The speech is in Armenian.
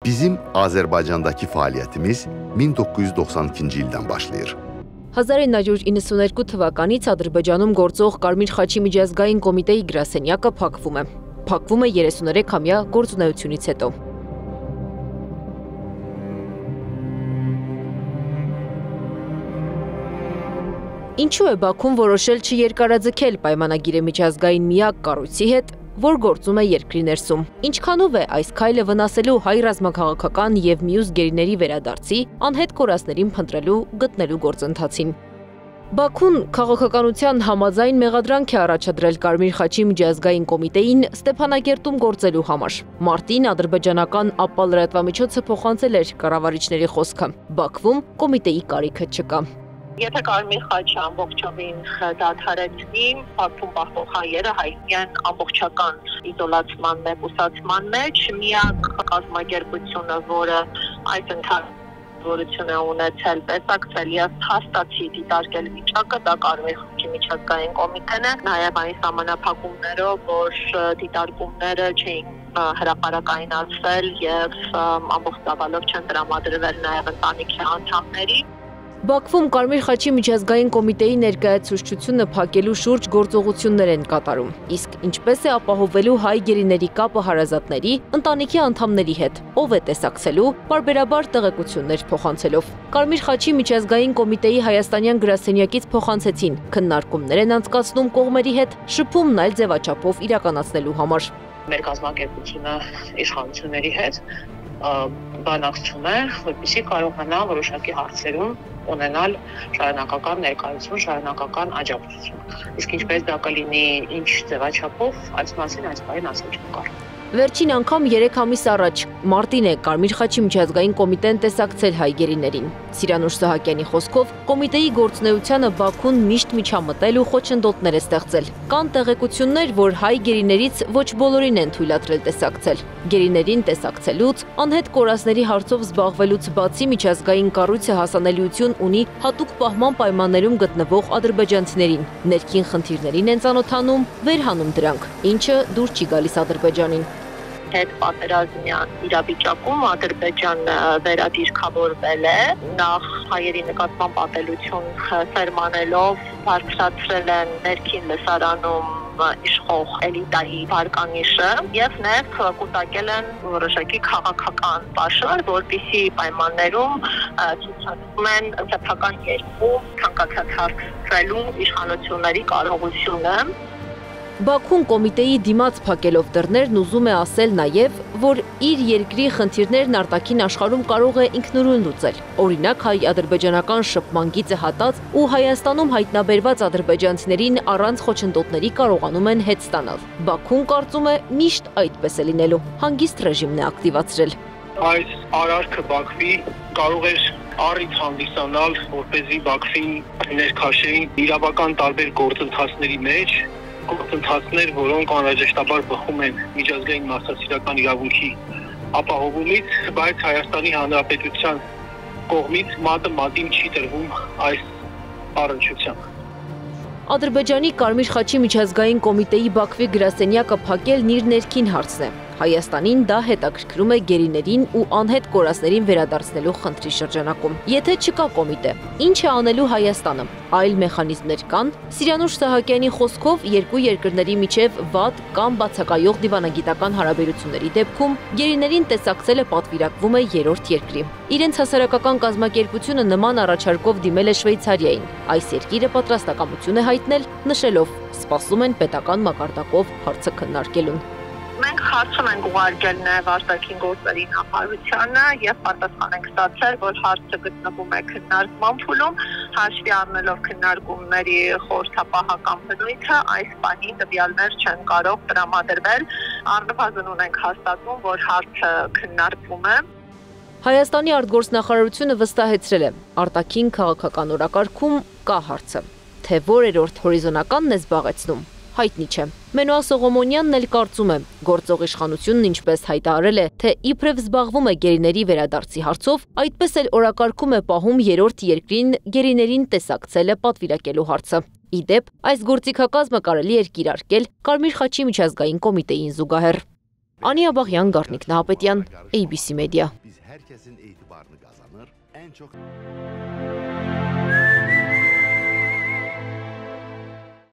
Bizim Azerbaycandaki faaliyetimiz 1992 yıldan başlayır. 1992 թվականից Ադրբեջանում գործող Կարմիր խաչի միջազգային կոմիտեի գրասենյակը փակվում է։ Փակվում է 33-ամյա գործունեությունից հետո։ Ինչու է Բաքուն որոշել չերկարաձգել պայմանագիրը միջազգային միակ կառույցի հետ, որ գործում է երկրի ներսում։ Ինչքանով է այս քայլը վնասելու հայ ռազմաքաղաքական եւ մյուս գերիների վերադարձի, անհետ կորածներին փնտրելու, գտնելու գործընթացին։ Բաքուն քաղաքականության համաձայն մեղադրանք է առաջադրել Կարմիր խաչի միջազգային կոմիտեին Ստեփանագերտում գործելու համար։ Մարտին ադրբեջանական ԱՊՊԱ լրատվամիջոցը փոխանցել էր կառավարիչների խոսքը։ Բաքվում կոմիտեի կարիքը չկա։ Եթե Կարմիր խաչը ամբողջովին դադարեցնի, Բաքվում պահվող հայերը հայտնի են ամբողջական իզոլացման մեկուսացման մեջ, միակ կազմակերպությունը, որը այս ընթացությունը ունեցել, տեսակցել եւ հաստատի դիտարկել վիճակը, դա Կարմիր խաչի միջազգային կոմիտեն է, նաեւ այն սահմանափակումներով, որ դիտարկումները չէին հրապարակայնացվել եւ ամբողջ ծավալով չեն տրամադրվել նաեւ ընտանիքի անդամների։ Բաքվում Կարմիր խաչի միջազգային կոմիտեի ներկայացուցչությունը փակելու շուրջ գործողություններ են կատարում, իսկ ինչպես է ապահովելու հայ գերիների կապը հարազատների, ընտանիքի անդամների հետ, ով է տեսակցելու, պարբերաբար տեղեկություններ փոխանցելով։ Կարմիր խաչի միջազգային կոմիտեի հայաստանյան գրասենյակից փոխանցեցին, քննարկումներ են անցկացնում կողմերի հետ, շփումն այլ ձևաչափով իրականացնելու համար։ Մեր կազմակերպությունը իշխանությունների հետ բանակցում է, որպեսզի կարողանա որոշակի հարցերում ունենալ շարունակական ներկայություն, շարունակական աջակցություն։ Իսկ ինչպես դա կլինի, ինչ ձևաչափով, այս մասին այս բանը ասել չեմ կարող։ Վերջին անգամ 3 ամիս առաջ մարտին է Կարմիր խաչի միջազգային կոմիտեն տեսակցել հայ գերիներին։ Սիրանուշ Սահակյանի խոսքով կոմիտեի գործունեությանը Բաքուն միշտ միջամտել ու խոչընդոտներ է ստեղծել։ Կան տեղեկություններ, որ հայ գերիներից ոչ բոլորին են թույլատրել տեսակցել։ Գերիներին տեսակցելուց, անհետ կորածների հարցով զբաղվելուց բացի միջազգային կառույցը հասանելիություն ունի հատուկ պահման պայմաններում գտնվող ադրբեջանցիներին։ Ներքին խնդիրներին են ծանոթանում, վերհանում դրանք, ինչը դուր չի գալիս Ադրբեջանին։ Հետ պատերազմյան իրավիճակում Ադրբեջանը վերադիրքավորվել է, նախ հայերի նկատմամբ ատելություն սերմանելով բարձրացրել են ներքին լսարանում իշխող էլիտայի վարկանիշը եւ նաեւ կուտակել են որոշակի քաղաքական պաշար, որպեսզի պայմաններում ցուցադրում են սեփական երկու ցանկացած հարցրելու իշխանությունների կարողությունը։ Բաքուն կոմիտեի դիմաց փակելով դռներն ուզում է ասել նաև, որ իր երկրի խնդիրներն արտաքին աշխարհում կարող է ինքնուրույն լուծել։ Օրինակ հայ-ադրբեջանական շփման գիծը հատած ու Հայաստանում հայտնաբերված ադրբեջանցիներին առանց խոչընդոտների կարողանում են հետ ստանալ։ Բաքուն կարծում է միշտ այդպես է լինելու։ Հանգիստ ռեժիմն է ակտիվացրել։ Այս արարքը Բաքվի կարող էր առիթ հանդիսանալ, որպեսզի Բաքվին ներքաշեին իրավական տարբեր գործընթացների մեջ գործընթացներ, որոնք անհրաժեշտաբար բխում են միջազգային մարդասիրական իրավունքի ապահովումից, բայց Հայաստանի Հանրապետության կողմից մատը մատին չի տրվում այս առնչությամբ։ Ադրբեջանի Կարմիր խաչի միջազգային կոմիտեի Բաքվի գրասենյակը փակելն իր ներքին հարցն է։ Հայաստանին դա հետաքրքրում է գերիներին ու անհետ կորածներին վերադարձնելու խնդրի շրջանակում։ Եթե չկա կոմիտե, ինչ է անելու Հայաստանը։ Այլ մեխանիզմներ կան։ Սիրանուշ Սահակյանի խոսքով երկու երկրների միջև վատ կամ բացակայող դիվանագիտական հարաբերությունների դեպքում գերիներին տեսակցելը պատվիրակվում է երրորդ երկրի։ Իրենց հասարակական կազմակերպությունը նման առաջարկով դիմել է Շվեյցարիային։ Այս երկիրը պատրաստակամություն է հայտնել, նշելով՝ սպասում են պետական մակարդակով հարցը քննարկելուն։ Մենք հարցում ենք ուղարկել նաև արտաքին գործերի նախարարությանը եւ պատասխան ենք ստացել, որ հարցը գտնվում է քննարկման փուլում, հաշվի առնելով քննարկումների խորհրդապահական բնույթը, այս պահին տվյալներ չեն կարող տրամադրվել, առնվազն ունենք հաստատում, որ հարցը քննարկվում է։ Հայաստանի արտգործնախարարությունը վստահեցրել է, արտաքին քաղաքական օրակարգում կա հարցը, թե որերորդ հորիզոնականն է զբաղեցնում, հայտնի չէ։ Մենուա Սողոմոնյանն էլ կարծում է, գործող իշխանությունն ինչպես հայտարարել է, թե իբրև զբաղվում է գերիների վերադարձի հարցով, այդպես էլ օրակարգում է պահում երրորդ երկրին գերիներին տեսակցելը պատվիրակելու հարցը։ Իդեպ, այս գործիքակազմը կարելի էր կիրարկել Կարմիր խաչի միջազգային կոմիտեին զուգահեռ։ Անի Աբաղյան, Գառնիկ Նահապետյան, ABC Media։ Biz hər kəsin etibarını qazanır. Ən çox